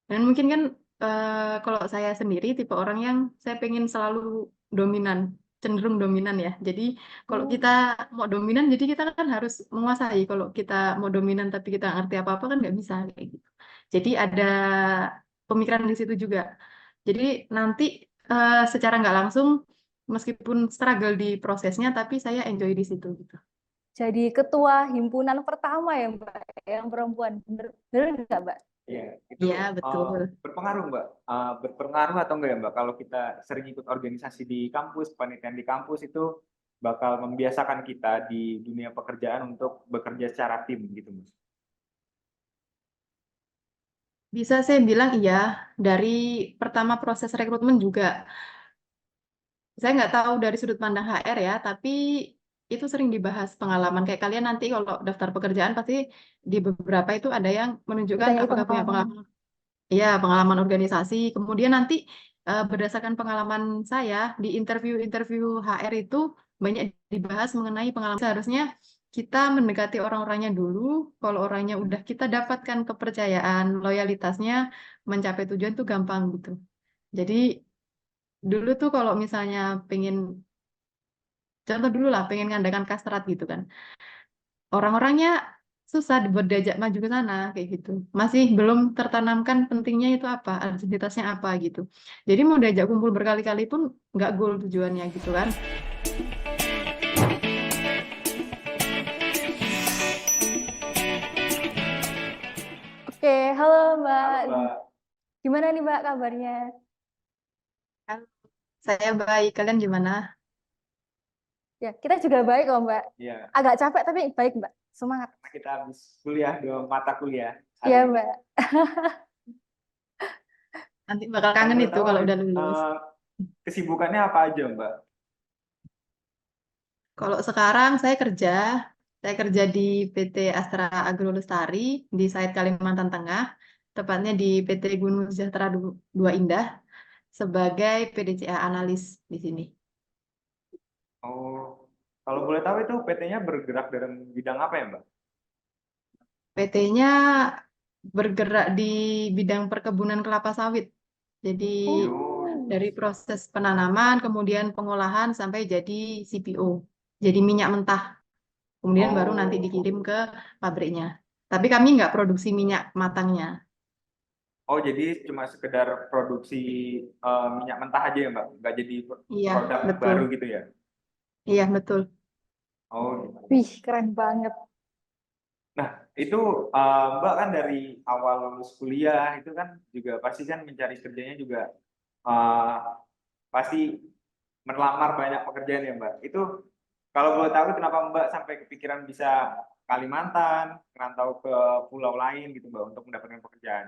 Dan mungkin kan kalau saya sendiri tipe orang yang saya pengen selalu dominan, cenderung dominan ya. Jadi kalau kita Oh, mau dominan, jadi kita kan harus menguasai. Kalau kita mau dominan tapi kita nggak ngerti apa-apa kan nggak bisa kayak gitu. Jadi ada pemikiran di situ juga. Jadi nanti secara nggak langsung, meskipun struggle di prosesnya, tapi saya enjoy di situ gitu. jadi ketua himpunan pertama ya Mbak, yang perempuan. Bener, bener nggak Mbak? Iya, itu Iya, betul. berpengaruh Mbak. Berpengaruh atau enggak ya Mbak? Kalau kita sering ikut organisasi di kampus, panitian di kampus itu bakal membiasakan kita di dunia pekerjaan untuk bekerja secara tim gitu Mas. Bisa saya bilang iya, dari pertama proses rekrutmen juga. Saya nggak tahu dari sudut pandang HR ya, tapi itu sering dibahas pengalaman. Kayak kalian nanti kalau daftar pekerjaan pasti di beberapa itu ada yang menunjukkan Ditanyai apakah punya pengalaman. pengalaman, ya pengalaman organisasi. Kemudian nanti berdasarkan pengalaman saya di interview-interview HR itu banyak dibahas mengenai pengalaman. Seharusnya kita mendekati orang-orangnya dulu. Kalau orangnya udah kita dapatkan kepercayaan, loyalitasnya, mencapai tujuan tuh gampang gitu. Jadi dulu tuh kalau misalnya pengen, contoh dulu lah, pengen ngadakan kastrat gitu kan. Orang-orangnya susah buat diajak maju ke sana, kayak gitu. Masih belum tertanamkan pentingnya itu apa, identitasnya apa gitu. Jadi mau diajak kumpul berkali-kali pun nggak goal tujuannya gitu kan. Oke, halo Mbak. Halo Mbak. Gimana nih Mbak kabarnya? Kan saya baik, kalian gimana? Ya, kita juga baik kok Mbak. Iya, Agak capek tapi baik Mbak. Semangat. karena kita habis kuliah 2 mata kuliah Iya hari ini. Mbak. Nanti bakal Kalau kangen boleh itu tahu kalau udah lulus. kesibukannya apa aja Mbak? Kalau sekarang saya kerja di PT Astra Agro Lestari di Sait Kalimantan Tengah, tepatnya di PT Gunung Sejahtera Dua Indah sebagai PDCA analis di sini. Oh, kalau boleh tahu itu PT-nya bergerak dalam bidang apa ya Mbak? PT-nya bergerak di bidang perkebunan kelapa sawit. Jadi Oh, dari proses penanaman, kemudian pengolahan sampai jadi CPO, jadi minyak mentah. Kemudian baru nanti oh, dikirim ke pabriknya. Tapi kami nggak produksi minyak matangnya. oh, jadi cuma sekedar produksi minyak mentah aja ya Mbak? Nggak jadi Iya, produk betul. baru gitu ya? Iya, betul. Oh, gitu. Wih, keren banget. Nah, itu Mbak kan dari awal lulus kuliah itu kan juga pasti kan mencari kerjanya juga eh, pasti melamar banyak pekerjaan ya Mbak. Itu kalau boleh tahu kenapa Mbak sampai kepikiran bisa Kalimantan, merantau ke pulau lain gitu Mbak untuk mendapatkan pekerjaan.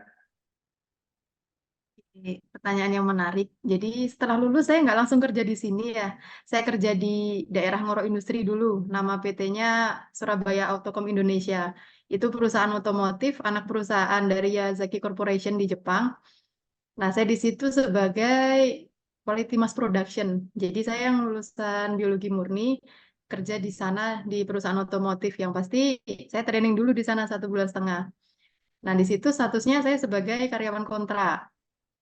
Ini pertanyaan yang menarik. Jadi setelah lulus saya nggak langsung kerja di sini ya. Saya kerja di daerah Ngoro Industri dulu. Nama PT-nya Surabaya Autocom Indonesia. Itu perusahaan otomotif, anak perusahaan dari Yazaki Corporation di Jepang. Nah, saya di situ sebagai Quality Mass Production. Jadi saya yang lulusan biologi murni, kerja di sana di perusahaan otomotif yang pasti saya training dulu di sana 1 bulan setengah. Nah, di situ statusnya saya sebagai karyawan kontrak.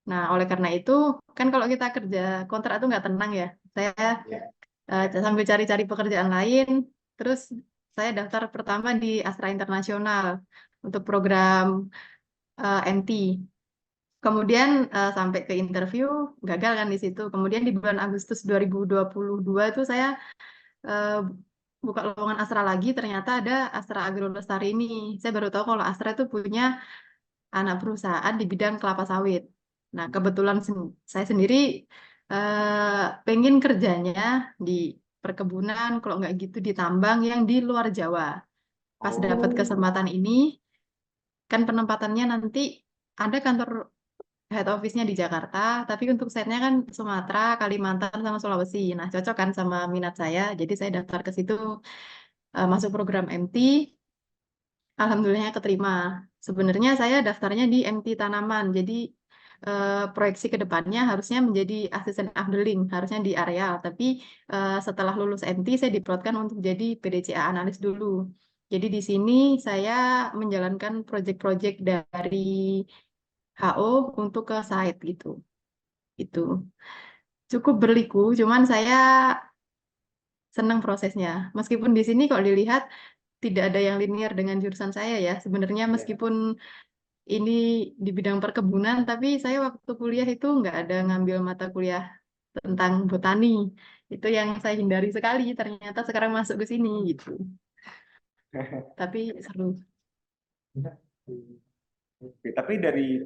Nah, oleh karena itu, kan kalau kita kerja kontrak itu nggak tenang ya. Saya Ya. sambil cari-cari pekerjaan lain, terus saya daftar pertama di Astra Internasional untuk program MT. Kemudian sampai ke interview, gagal kan di situ. Kemudian di bulan Agustus 2022 itu saya eh, buka lowongan Astra lagi, ternyata ada Astra Agro Lestari ini. Saya baru tahu kalau Astra itu punya anak perusahaan di bidang kelapa sawit. Nah, kebetulan saya sendiri pengen kerjanya di perkebunan, kalau nggak gitu di tambang yang di luar Jawa. Pas dapat Oh, kesempatan ini, kan penempatannya nanti ada kantor head office-nya di Jakarta, tapi untuk site-nya kan Sumatera, Kalimantan, sama Sulawesi. Nah, cocok kan sama minat saya, jadi saya daftar ke situ, masuk program MT, alhamdulillahnya keterima. Sebenarnya saya daftarnya di MT Tanaman, jadi proyeksi ke depannya harusnya menjadi asisten ahdeling, harusnya di areal. Tapi setelah lulus MT, saya diplotkan untuk jadi PDCA analis dulu. Jadi di sini saya menjalankan proyek-proyek dari HO untuk ke site gitu. Itu cukup berliku, cuman saya senang prosesnya. Meskipun di sini kalau dilihat tidak ada yang linear dengan jurusan saya ya. Sebenarnya Iya. meskipun ini di bidang perkebunan, tapi saya waktu kuliah itu nggak ada ngambil mata kuliah tentang botani. Itu yang saya hindari sekali. Ternyata sekarang masuk ke sini gitu. Tapi seru. Oke, tapi dari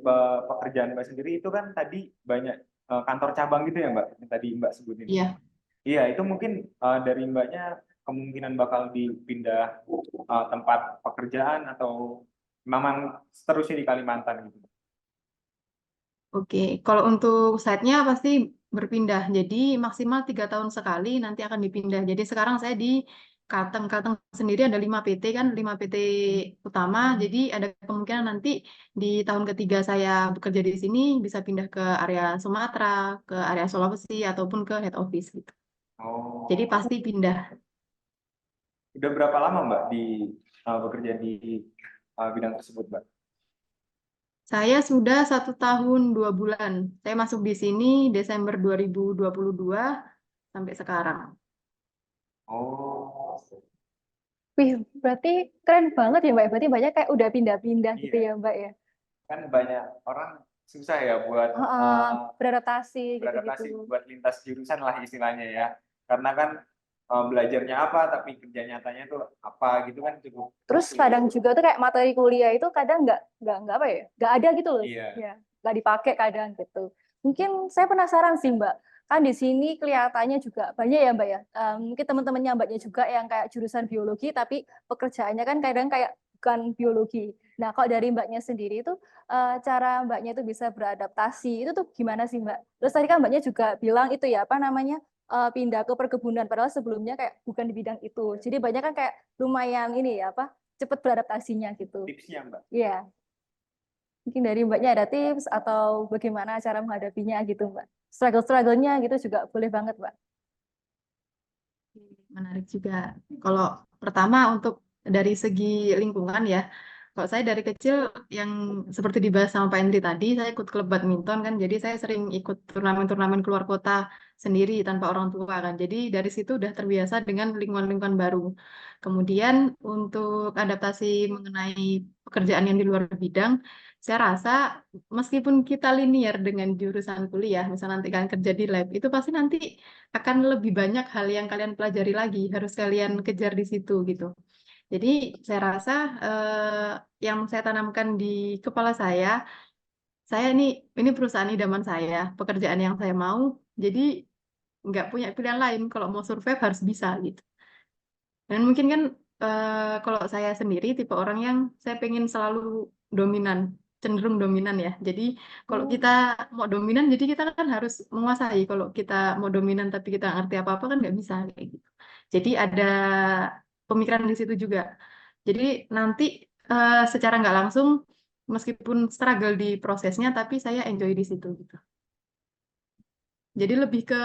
pekerjaan Mbak sendiri itu kan tadi banyak kantor cabang gitu ya Mbak, yang tadi Mbak sebutin. Iya. Iya, itu mungkin dari Mbaknya kemungkinan bakal dipindah tempat pekerjaan atau memang seterusnya di Kalimantan gitu. Oke, kalau untuk site-nya pasti berpindah. Jadi maksimal 3 tahun sekali nanti akan dipindah. Jadi sekarang saya di Kalteng. Kalteng sendiri ada 5 PT kan, 5 PT utama. Jadi ada kemungkinan nanti di tahun ketiga saya bekerja di sini bisa pindah ke area Sumatera, ke area Sulawesi, ataupun ke head office gitu. Jadi Oh, pasti pindah. udah berapa lama Mbak bekerja di bidang tersebut Mbak? Saya sudah 1 tahun 2 bulan. Saya masuk di sini Desember 2022 sampai sekarang. Oh, Wih, berarti keren banget ya Mbak. Berarti banyak kayak udah pindah-pindah gitu iya. ya Mbak ya. Kan banyak orang susah ya buat Heeh, beradaptasi gitu-gitu. beradaptasi, buat lintas jurusan lah istilahnya ya. Karena kan belajarnya apa, tapi kerja nyatanya tuh apa gitu kan cukup Terus sulit. kadang juga tuh kayak materi kuliah itu kadang nggak apa ya, nggak ada gitu loh, Iya. ya nggak dipakai kadang gitu. Mungkin saya penasaran sih Mbak, kan di sini kelihatannya juga banyak ya Mbak ya. Mungkin teman-temannya Mbaknya juga yang kayak jurusan biologi tapi pekerjaannya kan kadang kayak bukan biologi. Nah kalau dari Mbaknya sendiri itu cara Mbaknya itu bisa beradaptasi itu tuh gimana sih Mbak? Terus tadi kan Mbaknya juga bilang itu ya apa namanya pindah ke perkebunan padahal sebelumnya kayak bukan di bidang itu. Jadi banyak kan kayak lumayan ini ya apa cepat beradaptasinya gitu. Tipsnya Mbak. Iya, mungkin dari Mbaknya ada tips atau bagaimana cara menghadapinya gitu Mbak. Struggle-struggle-nya gitu juga boleh banget Mbak. Menarik juga. Kalau pertama untuk dari segi lingkungan ya, kalau saya dari kecil yang seperti dibahas sama Pak Endri tadi, saya ikut klub badminton kan, jadi saya sering ikut turnamen-turnamen keluar kota sendiri tanpa orang tua kan. Jadi dari situ udah terbiasa dengan lingkungan-lingkungan baru. Kemudian untuk adaptasi mengenai pekerjaan yang di luar bidang, saya rasa meskipun kita linear dengan jurusan kuliah, misalnya nanti kalian kerja di lab, itu pasti nanti akan lebih banyak hal yang kalian pelajari lagi, harus kalian kejar di situ gitu. Jadi saya rasa yang saya tanamkan di kepala saya ini perusahaan idaman saya, pekerjaan yang saya mau, jadi nggak punya pilihan lain. Kalau mau survive harus bisa gitu. Dan mungkin kan kalau saya sendiri tipe orang yang saya pengen selalu dominan, cenderung dominan ya. Jadi kalau kita mau dominan, jadi kita kan harus menguasai. Kalau kita mau dominan tapi kita nggak ngerti apa-apa kan nggak bisa kayak gitu. Jadi ada pemikiran di situ juga. Jadi nanti secara nggak langsung, meskipun struggle di prosesnya, tapi saya enjoy di situ gitu. Jadi lebih ke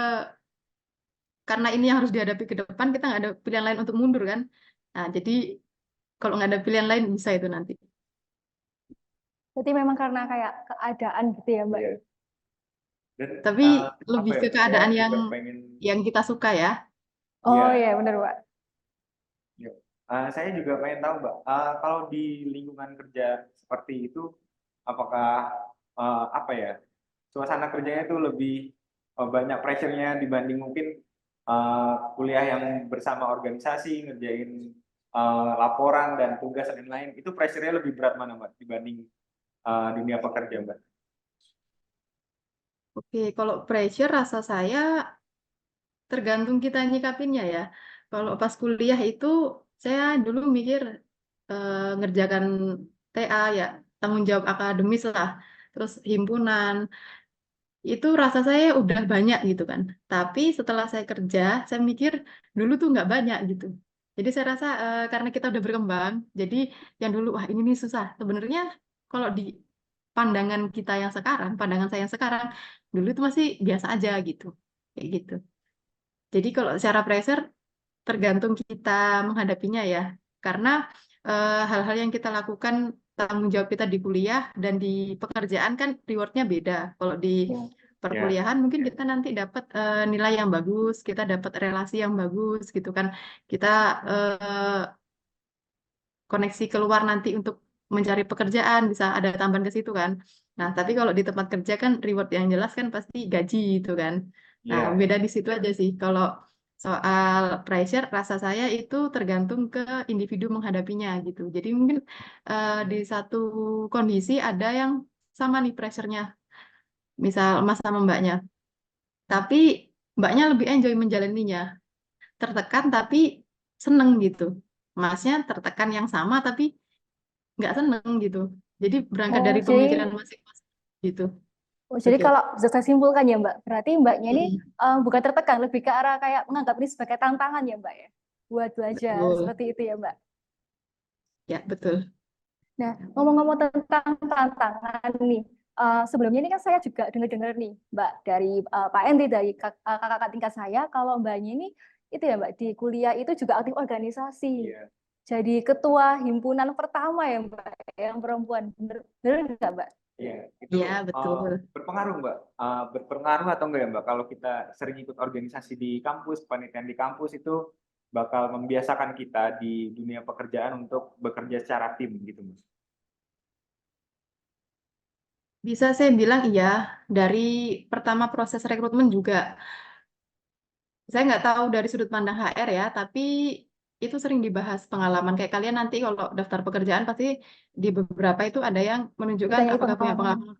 karena ini yang harus dihadapi ke depan, kita nggak ada pilihan lain untuk mundur kan. Nah, jadi kalau nggak ada pilihan lain bisa itu nanti. Berarti memang karena kayak keadaan gitu ya Mbak. Iya. Dan Tapi apa lebih ya ke saya keadaan juga pengen. yang kita suka ya. Oh Iya. iya benar Mbak. Iya. Saya juga pengen tahu Mbak, kalau di lingkungan kerja seperti itu, apakah apa ya, suasana kerjanya itu lebih banyak pressure-nya dibanding mungkin kuliah yang bersama organisasi, ngerjain laporan dan tugas dan lain-lain, itu pressure-nya lebih berat mana Mbak dibanding dunia pekerja Mbak? Oke, kalau pressure rasa saya tergantung kita nyikapinnya ya. Kalau pas kuliah itu saya dulu mikir ngerjakan TA ya, tanggung jawab akademis lah. Terus himpunan, itu rasa saya udah banyak gitu kan. Tapi setelah saya kerja, saya mikir dulu tuh nggak banyak gitu. Jadi saya rasa karena kita udah berkembang, jadi yang dulu wah ini nih susah. Sebenarnya kalau di pandangan kita yang sekarang, pandangan saya yang sekarang, dulu itu masih biasa aja gitu, kayak gitu. Jadi kalau secara pressure tergantung kita menghadapinya ya, karena hal-hal yang kita lakukan tanggung jawab kita di kuliah dan di pekerjaan kan rewardnya beda. Kalau di Ya. perkuliahan mungkin kita nanti dapat nilai yang bagus, kita dapat relasi yang bagus gitu kan. Kita koneksi keluar nanti untuk mencari pekerjaan bisa ada tambahan ke situ kan. Nah, tapi kalau di tempat kerja kan reward yang jelas kan pasti gaji gitu kan. Nah, Iya. beda di situ aja sih. Kalau soal pressure, rasa saya itu tergantung ke individu menghadapinya gitu. Jadi mungkin di satu kondisi ada yang sama nih pressure-nya, misal Mas sama Mbaknya. Tapi Mbaknya lebih enjoy menjalaninya, tertekan tapi seneng gitu. Masnya tertekan yang sama tapi nggak seneng gitu. Jadi berangkat Oh, dari pemikiran masing-masing gitu. jadi Oke. kalau bisa saya simpulkan ya Mbak, berarti Mbaknya ini Mm, bukan tertekan, lebih ke arah kayak menganggap ini sebagai tantangan ya Mbak ya, buat belajar betul. seperti itu ya Mbak. Ya, betul. Nah, ngomong-ngomong tentang tantangan nih, sebelumnya ini kan saya juga dengar-dengar nih, Mbak, dari Pak Endi, dari kakak-kakak tingkat saya, kalau Mbaknya ini, itu ya Mbak, di kuliah itu juga aktif organisasi. Iya. Jadi ketua himpunan pertama ya Mbak, yang perempuan. Bener nggak Mbak? Iya, itu Ya, betul. berpengaruh Mbak. Berpengaruh atau enggak ya Mbak kalau kita sering ikut organisasi di kampus, panitian di kampus itu bakal membiasakan kita di dunia pekerjaan untuk bekerja secara tim gitu Mas. Bisa saya bilang iya, dari pertama proses rekrutmen juga. Saya nggak tahu dari sudut pandang HR ya, tapi itu sering dibahas pengalaman. Kayak kalian nanti kalau daftar pekerjaan pasti di beberapa itu ada yang menunjukkan Ditanyai apakah punya pengalaman. pengalaman.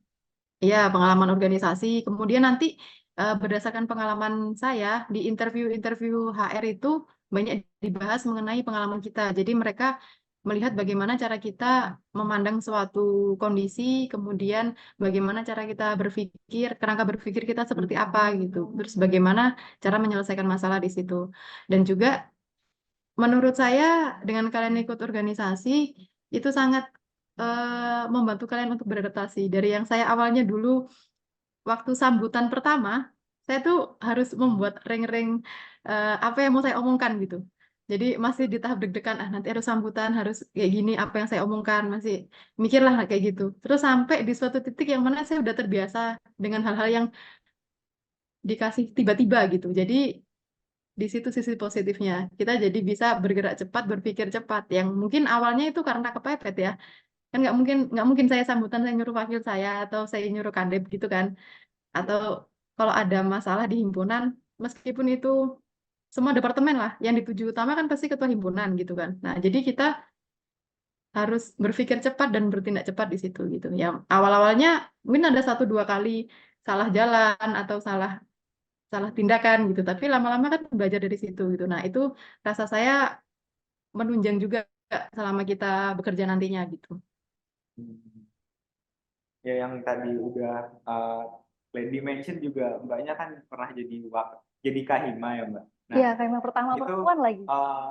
Iya, pengalaman organisasi. Kemudian nanti berdasarkan pengalaman saya di interview-interview HR itu banyak dibahas mengenai pengalaman kita. Jadi mereka melihat bagaimana cara kita memandang suatu kondisi, kemudian bagaimana cara kita berpikir, kerangka berpikir kita seperti apa gitu. Terus bagaimana cara menyelesaikan masalah di situ. Dan juga menurut saya dengan kalian ikut organisasi itu sangat membantu kalian untuk beradaptasi. Dari yang saya awalnya dulu waktu sambutan pertama, saya tuh harus membuat ring-ring apa yang mau saya omongkan gitu. Jadi masih di tahap deg-degan, nanti ada sambutan, harus kayak gini, apa yang saya omongkan, masih mikirlah kayak gitu. Terus sampai di suatu titik yang mana saya udah terbiasa dengan hal-hal yang dikasih tiba-tiba gitu. Jadi di situ sisi positifnya. Kita jadi bisa bergerak cepat, berpikir cepat. Yang mungkin awalnya itu karena kepepet ya. Kan nggak mungkin saya sambutan saya nyuruh wakil saya atau saya nyuruh kadep gitu kan. Atau kalau ada masalah di himpunan, meskipun itu semua departemen lah, yang dituju utama kan pasti ketua himpunan gitu kan. Nah, jadi kita harus berpikir cepat dan bertindak cepat di situ gitu. Ya, awal-awalnya mungkin ada satu dua kali salah jalan atau salah salah tindakan gitu, tapi lama-lama kan belajar dari situ gitu. Nah, itu rasa saya menunjang juga selama kita bekerja nantinya gitu. Hmm. Ya yang tadi udah Lady mention juga Mbaknya kan pernah jadi kahima ya Mbak. Nah, Iya, kayak pertama itu perempuan lagi. eh,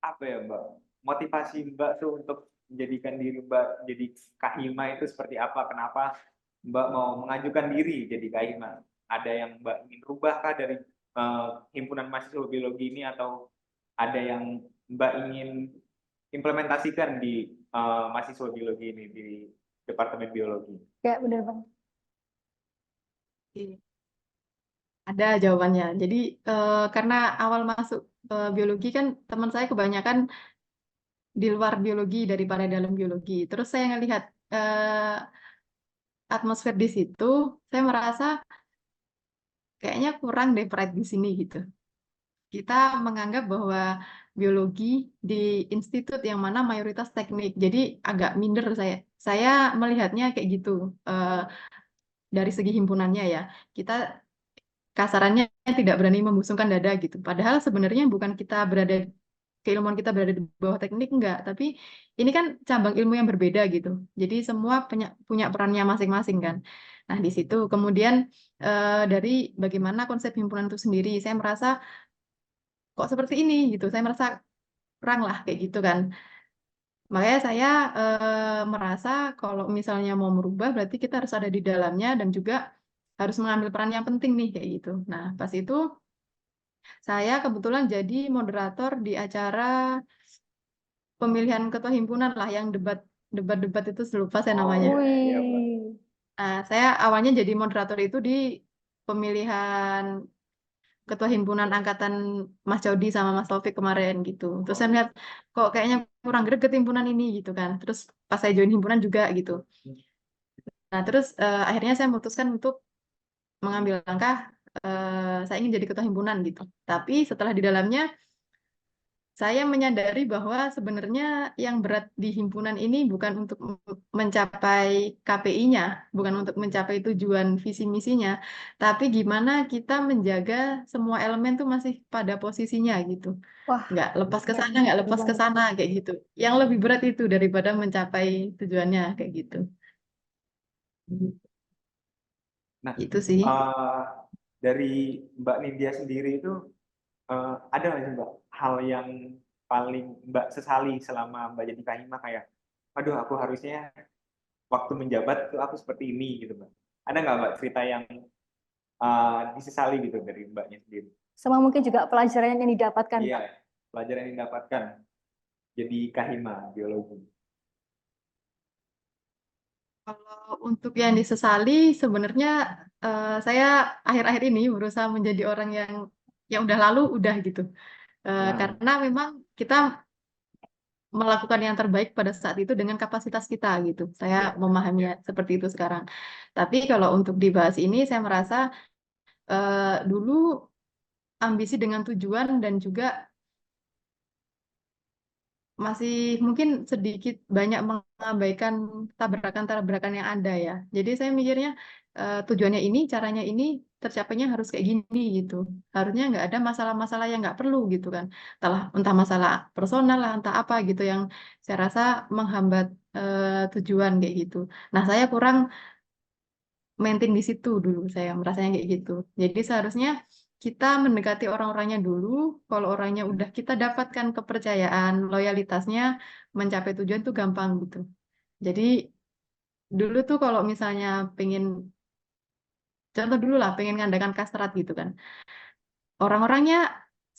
apa ya Mbak? Motivasi Mbak tuh untuk menjadikan diri Mbak jadi kahima itu seperti apa? Kenapa Mbak mau mengajukan diri jadi kahima? Ada yang Mbak ingin rubah kah dari himpunan mahasiswa biologi ini atau ada yang Mbak ingin implementasikan di mahasiswa biologi ini di Departemen Biologi? Kayak bener banget. Oke. Ada jawabannya. Jadi karena awal masuk biologi kan teman saya kebanyakan di luar biologi daripada dalam biologi. Terus saya ngelihat atmosfer di situ, saya merasa kayaknya kurang deh pride di sini gitu. Kita menganggap bahwa biologi di institut yang mana mayoritas teknik, jadi agak minder saya. Saya melihatnya kayak gitu dari segi himpunannya ya. Kita kasarannya tidak berani membusungkan dada gitu. Padahal sebenarnya bukan kita berada keilmuan kita berada di bawah teknik enggak, tapi ini kan cabang ilmu yang berbeda gitu. Jadi semua punya perannya masing-masing kan. Nah, di situ kemudian dari bagaimana konsep himpunan itu sendiri, saya merasa kok seperti ini gitu. Saya merasa kurang lah kayak gitu kan. Makanya saya merasa kalau misalnya mau merubah berarti kita harus ada di dalamnya dan juga harus mengambil peran yang penting nih kayak gitu. Nah, pas itu saya kebetulan jadi moderator di acara pemilihan ketua himpunan lah yang debat debat-debat itu lupa saya namanya. Oh, iya, Mbak. Wih. Nah, saya awalnya jadi moderator itu di pemilihan ketua himpunan angkatan Mas Jody sama Mas Taufik kemarin gitu. Terus saya melihat kok kayaknya kurang greget himpunan ini gitu kan. Terus pas saya join himpunan juga gitu. Nah, terus akhirnya saya memutuskan untuk mengambil langkah saya ingin jadi ketua himpunan gitu. Tapi setelah di dalamnya saya menyadari bahwa sebenarnya yang berat di himpunan ini bukan untuk mencapai KPI-nya, bukan untuk mencapai tujuan visi misinya, tapi gimana kita menjaga semua elemen tuh masih pada posisinya gitu. Wah, Nggak lepas ke ya, sana, nggak betul lepas ke banget. sana kayak gitu. Yang lebih berat itu daripada mencapai tujuannya kayak gitu. Nah, Itu sih. eh, dari Mbak Nindya sendiri itu ada nggak sih Mbak hal yang paling Mbak sesali selama Mbak jadi Kahima kayak, aduh aku harusnya waktu menjabat tuh aku seperti ini gitu Mbak. Ada nggak Mbak cerita yang disesali gitu dari Mbaknya sendiri? Sama mungkin juga pelajaran yang didapatkan, Iya, Pak. pelajaran yang didapatkan jadi Kahima biologi. Kalau untuk yang disesali, sebenarnya saya akhir-akhir ini berusaha menjadi orang yang udah lalu, udah gitu. Nah, Karena memang kita melakukan yang terbaik pada saat itu dengan kapasitas kita gitu. Saya iya. memahaminya seperti itu sekarang. Tapi kalau untuk dibahas ini, saya merasa dulu ambisi dengan tujuan dan juga masih mungkin sedikit banyak mengabaikan tabrakan-tabrakan yang ada ya. Jadi saya mikirnya tujuannya ini, caranya ini, tercapainya harus kayak gini gitu. Harusnya nggak ada masalah-masalah yang nggak perlu gitu kan. Entah masalah personal lah, entah apa gitu yang saya rasa menghambat tujuan kayak gitu. Nah saya kurang maintain di situ dulu, saya merasanya kayak gitu. Jadi seharusnya kita mendekati orang-orangnya dulu. Kalau orangnya udah kita dapatkan kepercayaan, loyalitasnya, mencapai tujuan tuh gampang gitu. Jadi dulu tuh kalau misalnya pengen, contoh dulu lah, pengen ngadakan kastrat gitu kan. Orang-orangnya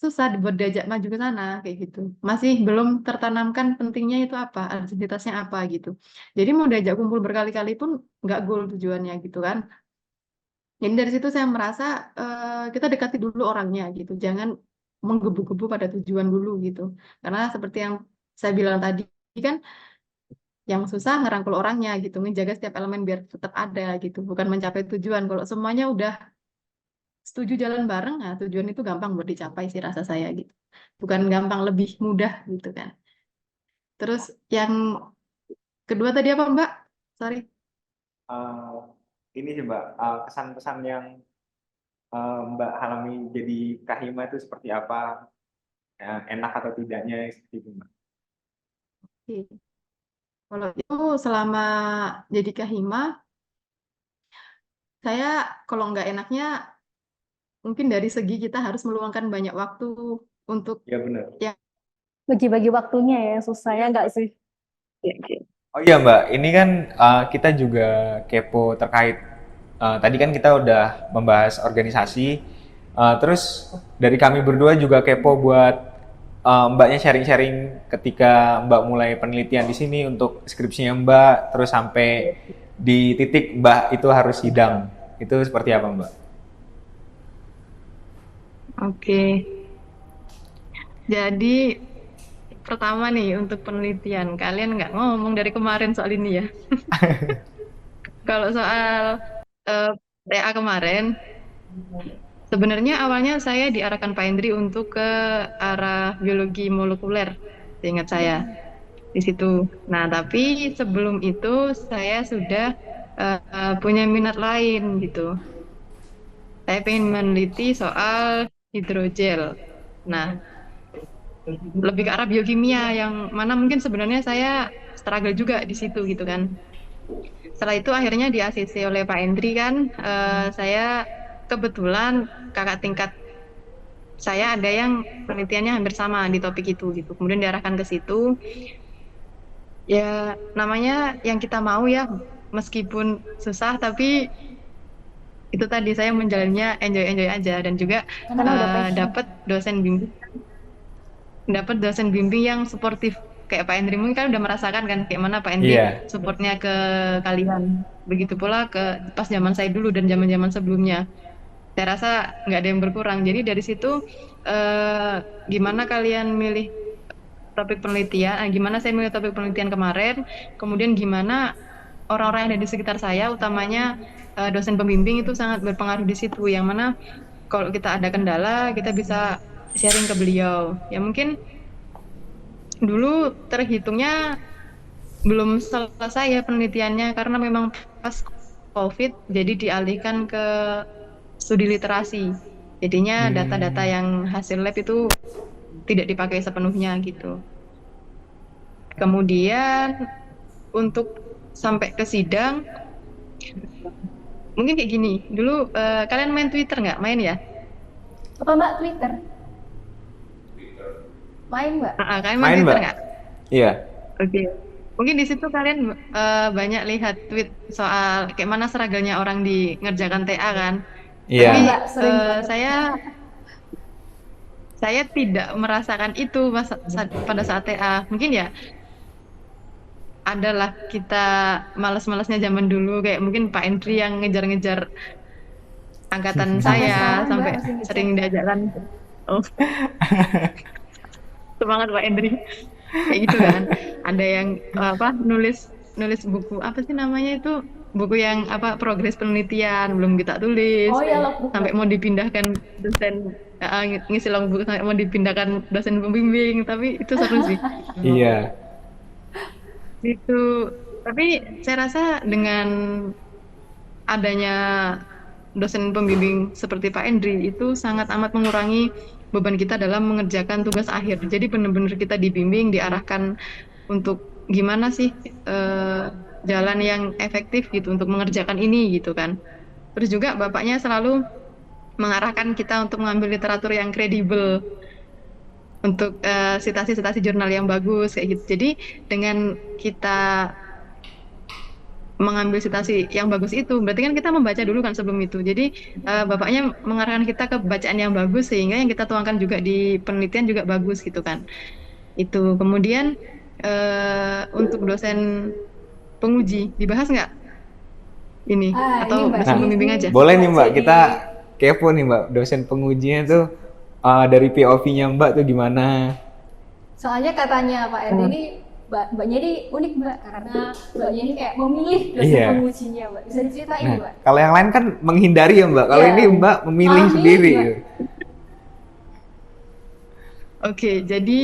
susah buat diajak maju ke sana kayak gitu. Masih belum tertanamkan pentingnya itu apa, identitasnya apa gitu. Jadi mau diajak kumpul berkali-kali pun nggak goal tujuannya gitu kan. Jadi dari situ saya merasa kita dekati dulu orangnya gitu, jangan menggebu-gebu pada tujuan dulu gitu. Karena seperti yang saya bilang tadi kan, yang susah ngerangkul orangnya gitu, menjaga setiap elemen biar tetap ada gitu, bukan mencapai tujuan. Kalau semuanya udah setuju jalan bareng, nah tujuan itu gampang buat dicapai sih rasa saya gitu. Bukan gampang, lebih mudah gitu kan. Terus yang kedua tadi apa Mbak? Sorry. Eh, ini sih Mbak, kesan-pesan yang Mbak alami jadi Kahima itu seperti apa? Enak atau tidaknya seperti itu Mbak? Oke. Kalau itu selama jadi Kahima, saya kalau nggak enaknya mungkin dari segi kita harus meluangkan banyak waktu untuk Ya benar. yang Bagi-bagi waktunya ya, susah ya nggak sih? Oh iya Mbak, ini kan kita juga kepo terkait tadi kan kita udah membahas organisasi, terus dari kami berdua juga kepo buat Mbaknya sharing-sharing ketika Mbak mulai penelitian di sini untuk skripsinya Mbak, terus sampai di titik Mbak itu harus sidang, itu seperti apa Mbak? Oke. Jadi pertama nih untuk penelitian, kalian nggak ngomong dari kemarin soal ini ya. Kalau soal eh, TA kemarin, sebenarnya awalnya saya diarahkan Pak Hendri untuk ke arah biologi molekuler, seingat saya di situ. Nah, tapi sebelum itu saya sudah punya minat lain gitu. Saya pengen meneliti soal hidrogel. Nah, lebih ke arah biokimia yang mana mungkin sebenarnya saya struggle juga di situ gitu kan. Setelah itu akhirnya di ACC oleh Pak Endri kan, saya kebetulan kakak tingkat saya ada yang penelitiannya hampir sama di topik itu gitu. Kemudian diarahkan ke situ. Ya namanya yang kita mau ya, meskipun susah tapi itu tadi saya menjalannya enjoy-enjoy aja dan juga Karena udah passion. dapat dosen bimbing yang suportif kayak Pak Hendri mungkin kan udah merasakan kan kayak mana Pak Hendri Iya. supportnya ke kalian. Begitu pula ke pas zaman saya dulu dan zaman-zaman sebelumnya. Saya rasa nggak ada yang berkurang. Jadi dari situ gimana kalian milih topik penelitian, gimana saya milih topik penelitian kemarin, kemudian gimana orang-orang yang ada di sekitar saya, utamanya dosen pembimbing itu sangat berpengaruh di situ. Yang mana kalau kita ada kendala, kita bisa sharing ke beliau. Ya mungkin dulu terhitungnya belum selesai ya penelitiannya karena memang pas COVID jadi dialihkan ke studi literasi. Jadinya data-data yang hasil lab itu tidak dipakai sepenuhnya gitu. Kemudian untuk sampai ke sidang, mungkin kayak gini. Dulu kalian main Twitter nggak? Main ya? Apa Mbak Twitter? Main Mbak? Kalian main Main, Twitter Mbak. nggak? Iya. Oke. Mungkin di situ kalian banyak lihat tweet soal kayak mana seragamnya orang di ngerjakan TA kan. Iya. Tapi Mbak, sering banget. saya tidak merasakan itu pada saat TA. Mungkin ya adalah kita malas-malasnya zaman dulu kayak mungkin Pak Endri yang ngejar-ngejar angkatan Sampai saya sekarang, Mbak, sampai masih ngejar. sering diajakan. Oh, semangat Pak Endri. Kayak gitu kan. Ada yang nulis buku apa sih namanya itu? Buku yang progres penelitian belum kita tulis. Oh ya, logbook. Sampai mau dipindahkan dosen ngisi logbook sampai mau dipindahkan dosen pembimbing, tapi itu seru sih. Iya. Gitu. Tapi saya rasa dengan adanya dosen pembimbing seperti Pak Endri itu sangat amat mengurangi beban kita dalam mengerjakan tugas akhir. Jadi benar-benar kita dibimbing, diarahkan untuk gimana sih jalan yang efektif gitu untuk mengerjakan ini gitu kan. Terus juga bapaknya selalu mengarahkan kita untuk mengambil literatur yang kredibel, untuk sitasi-sitasi jurnal yang bagus kayak gitu. Jadi dengan kita mengambil sitasi yang bagus itu, berarti kan kita membaca dulu kan sebelum itu. Jadi bapaknya mengarahkan kita ke bacaan yang bagus sehingga yang kita tuangkan juga di penelitian juga bagus gitu kan. Itu kemudian untuk dosen penguji dibahas nggak ini atau ini, Mbak. dosen pembimbing aja? Boleh nih Mbak, Jadi- kita kepo nih Mbak, dosen pengujinya tuh dari POV-nya Mbak tuh gimana? Soalnya katanya Pak Edi ini Mbaknya ini unik Mbak karena Mbaknya ini kayak memilih dosen Iya. pengujinya Mbak. Bisa diceritain Nah, Mbak? kalau yang lain kan menghindari ya Mbak, kalau Iya. ini Mbak memilih Malah sendiri. milih, Mbak. Oke, jadi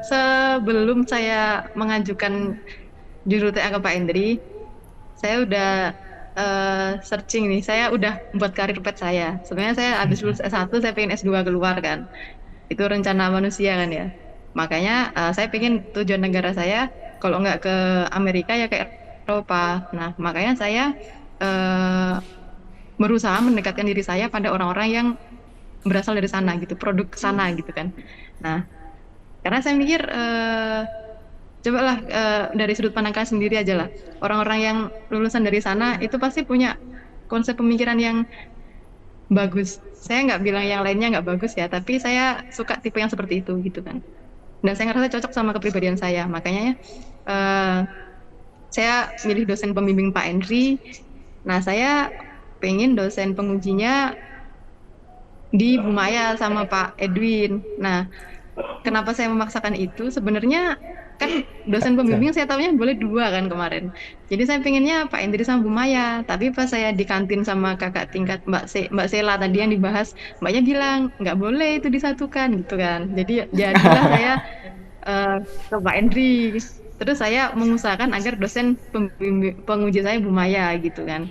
sebelum saya mengajukan juru TA ke Pak Endri, saya udah searching nih, saya udah buat karir pet saya. Sebenarnya saya habis lulus S1, saya pengen S2 keluar kan. Itu rencana manusia kan ya. Makanya saya pengen tujuan negara saya, kalau nggak ke Amerika ya ke Eropa. Nah, makanya saya berusaha mendekatkan diri saya pada orang-orang yang berasal dari sana gitu, produk sana gitu kan. Nah, karena saya mikir cobalah dari sudut pandang kalian sendiri aja lah. Orang-orang yang lulusan dari sana itu pasti punya konsep pemikiran yang bagus. Saya nggak bilang yang lainnya nggak bagus ya, tapi saya suka tipe yang seperti itu gitu kan. Dan saya ngerasa cocok sama kepribadian saya. Makanya saya milih dosen pembimbing Pak Endri. Nah, saya pengen dosen pengujinya di Bumaya sama Pak Edwin. Nah, kenapa saya memaksakan itu? Sebenarnya kan dosen pembimbing saya tahunya boleh 2 kan kemarin. Jadi saya pengennya Pak Endri sama Bumaya. Tapi pas saya di kantin sama kakak tingkat Mbak Sela tadi yang dibahas, Mbaknya bilang nggak boleh itu disatukan gitu kan. Jadi jadilah saya ke Pak Endri. Terus saya mengusahakan agar dosen penguji saya Bumaya gitu kan.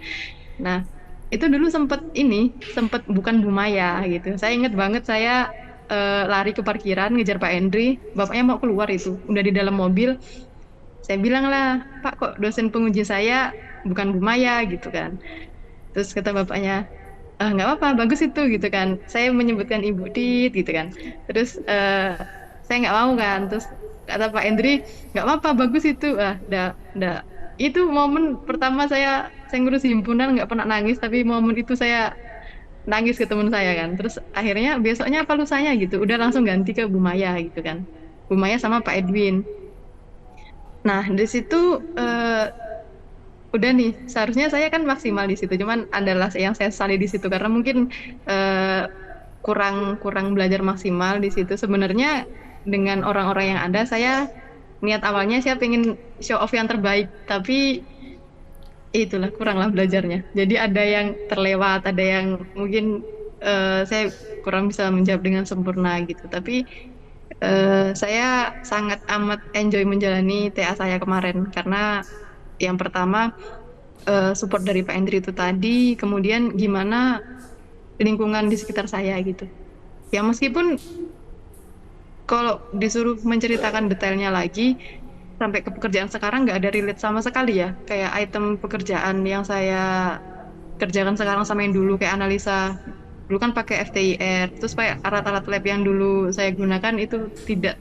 Nah, itu dulu sempet bukan Bumaya gitu. Saya inget banget saya lari ke parkiran ngejar Pak Endri, bapaknya mau keluar itu, udah di dalam mobil. Saya bilang lah, Pak kok dosen penguji saya bukan Bumaya gitu kan. Terus kata bapaknya, nggak apa-apa, bagus itu gitu kan. Saya menyebutkan Ibu Dit gitu kan. Terus saya nggak mau kan. Terus kata Pak Endri, nggak apa-apa, bagus itu. Itu momen pertama saya ngurus himpunan nggak pernah nangis, tapi momen itu saya nangis ke teman saya kan. Terus akhirnya besoknya apa lusanya gitu, udah langsung ganti ke Bumaya gitu kan. Bumaya sama Pak Edwin. Nah, di situ udah nih, seharusnya saya kan maksimal di situ, cuman adalah yang saya sesali di situ karena mungkin eh, kurang kurang belajar maksimal di situ. Sebenarnya dengan orang-orang yang ada, saya niat awalnya saya pengen show off yang terbaik, tapi itulah kuranglah belajarnya. Jadi ada yang terlewat, ada yang mungkin saya kurang bisa menjawab dengan sempurna gitu. Tapi saya sangat amat enjoy menjalani TA saya kemarin karena yang pertama support dari Pak Endri itu tadi, kemudian gimana lingkungan di sekitar saya gitu. Ya meskipun kalau disuruh menceritakan detailnya lagi, sampai ke pekerjaan sekarang nggak ada relate sama sekali ya. Kayak item pekerjaan yang saya kerjakan sekarang sama yang dulu, kayak analisa. Dulu kan pakai FTIR, terus kayak alat-alat lab yang dulu saya gunakan itu tidak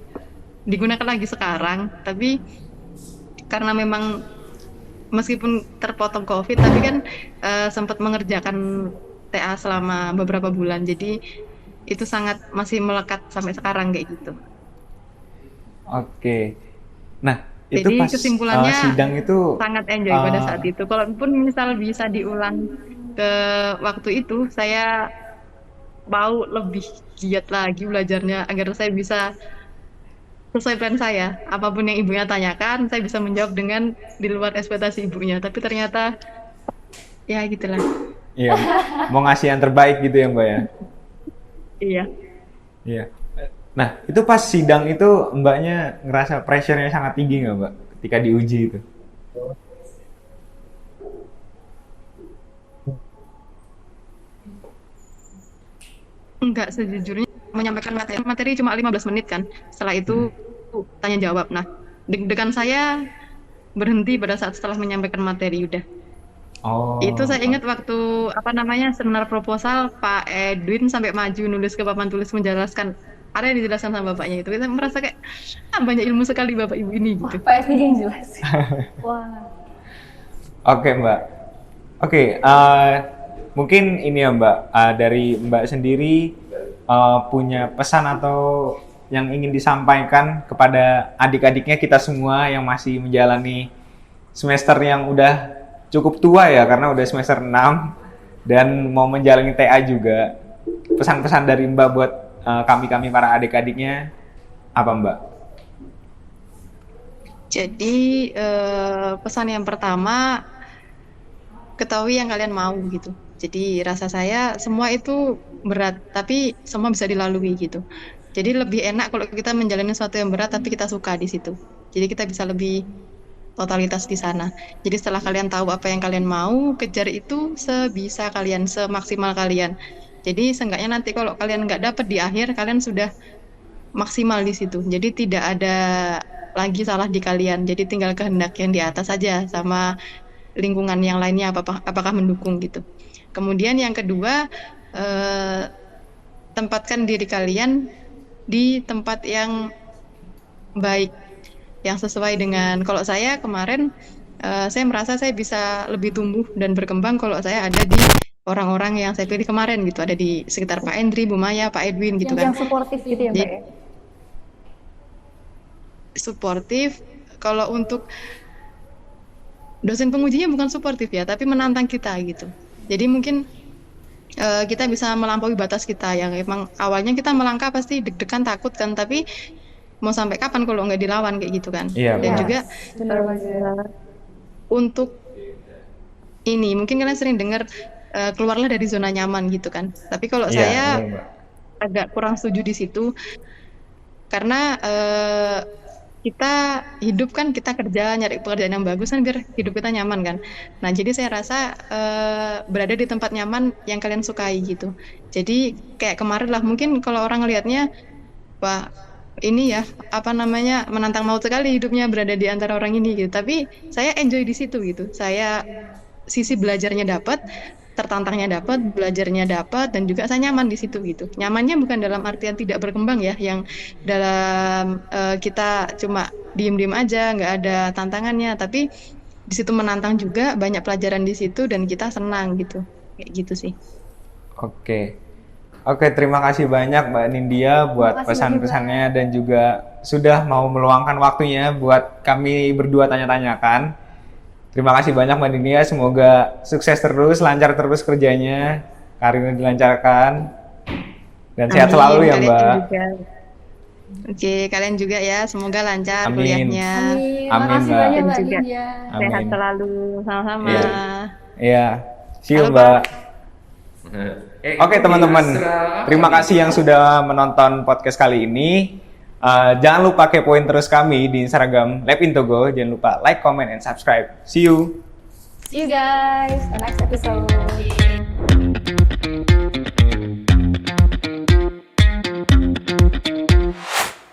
digunakan lagi sekarang. Tapi karena memang meskipun terpotong COVID, tapi kan sempat mengerjakan TA selama beberapa bulan. Jadi itu sangat masih melekat sampai sekarang kayak gitu. Oke. Nah, itu Jadi pas kesimpulannya sidang itu sangat enjoy pada saat itu. Kalaupun misal bisa diulang ke waktu itu, saya mau lebih giat lagi belajarnya agar saya bisa sesuai plan saya. Apapun yang ibunya tanyakan, saya bisa menjawab dengan di luar ekspektasi ibunya. Tapi ternyata ya gitulah. ya mau ngasih yang terbaik gitu ya Mbak ya. Iya. Iya. Nah, itu pas sidang itu Mbaknya ngerasa pressure-nya sangat tinggi nggak Mbak ketika diuji itu? Enggak, sejujurnya menyampaikan materi cuma 15 menit kan. Setelah Hmm. itu tanya jawab. Nah, deg-degan saya berhenti pada saat setelah menyampaikan materi udah. Itu Oh, saya ingat waktu apa namanya seminar proposal Pak Edwin sampai maju nulis ke papan tulis menjelaskan ada yang dijelaskan sama bapaknya itu. Kita merasa kayak banyak ilmu sekali bapak ibu ini Wah, gitu. Pak SBY yang jelas. Wah. oke Mbak. Oke, mungkin ini ya Mbak, dari Mbak sendiri punya pesan atau yang ingin disampaikan kepada adik-adiknya kita semua yang masih menjalani semester yang udah cukup tua ya karena udah semester 6 dan mau menjalani TA juga. Pesan-pesan dari Mbak buat kami-kami para adik-adiknya apa Mbak? Jadi pesan yang pertama ketahui yang kalian mau gitu. Jadi rasa saya semua itu berat tapi semua bisa dilalui gitu. Jadi lebih enak kalau kita menjalani sesuatu yang berat tapi kita suka di situ. Jadi kita bisa lebih totalitas di sana. Jadi setelah kalian tahu apa yang kalian mau, kejar itu sebisa kalian, semaksimal kalian. Jadi seenggaknya nanti kalau kalian nggak dapet di akhir, kalian sudah maksimal di situ. Jadi tidak ada lagi salah di kalian. Jadi tinggal kehendak yang di atas saja sama lingkungan yang lainnya apakah mendukung gitu. Kemudian yang kedua, eh, tempatkan diri kalian di tempat yang baik, yang sesuai dengan kalau saya kemarin saya merasa saya bisa lebih tumbuh dan berkembang kalau saya ada di orang-orang yang saya pilih kemarin gitu, ada di sekitar Pak Endri, Bu Maya, Pak Edwin gitu kan. Yang suportif gitu ya Mbak Jadi ya? suportif. Kalau untuk dosen pengujinya bukan suportif ya, tapi menantang kita gitu. Jadi mungkin kita bisa melampaui batas kita yang emang awalnya kita melangkah pasti deg-degan takut kan, tapi mau sampai kapan kalau nggak dilawan kayak gitu kan. Iya Dan Iya, benar. juga benar banget. untuk ini mungkin kalian sering dengar keluarlah dari zona nyaman gitu kan. Tapi kalau Iya, saya benar Mbak. agak kurang setuju di situ karena kita hidup kan kita kerja nyari pekerjaan yang bagus kan biar hidup kita nyaman kan. Nah, jadi saya rasa berada di tempat nyaman yang kalian sukai gitu. Jadi kayak kemarin lah mungkin kalau orang ngelihatnya wah ini ya apa namanya menantang maut sekali hidupnya berada di antara orang ini gitu. Tapi saya enjoy di situ gitu. Saya sisi belajarnya dapat, tertantangnya dapat, belajarnya dapat, dan juga saya nyaman di situ gitu. Nyamannya bukan dalam artian tidak berkembang ya, yang dalam kita cuma diem-diem aja, nggak ada tantangannya, tapi di situ menantang juga, banyak pelajaran di situ, dan kita senang gitu. Kayak gitu sih. Oke. Oke, terima kasih banyak Mbak Nindya buat kasih pesan-pesannya dan juga sudah mau meluangkan waktunya buat kami berdua tanya-tanyakan. Terima kasih banyak Mbak Nindya, semoga sukses terus, lancar terus kerjanya, karirnya dilancarkan, dan sehat Amin, selalu ya kalian Mbak. juga. Oke, kalian juga ya, semoga lancar Amin. kuliahnya. Amin. Amin, Makasih Mbak. banyak Dan Mbak juga Nindya. sehat Amin. selalu, sama-sama. Iya. Iya, see you Halo, Mbak. Oke Oke teman-teman, terima kasih yang sudah menonton podcast kali ini. Jangan lupa kepoin terus kami di Instagram Lab in Togo. Jangan lupa like, comment, and subscribe. See you. See you guys on next episode.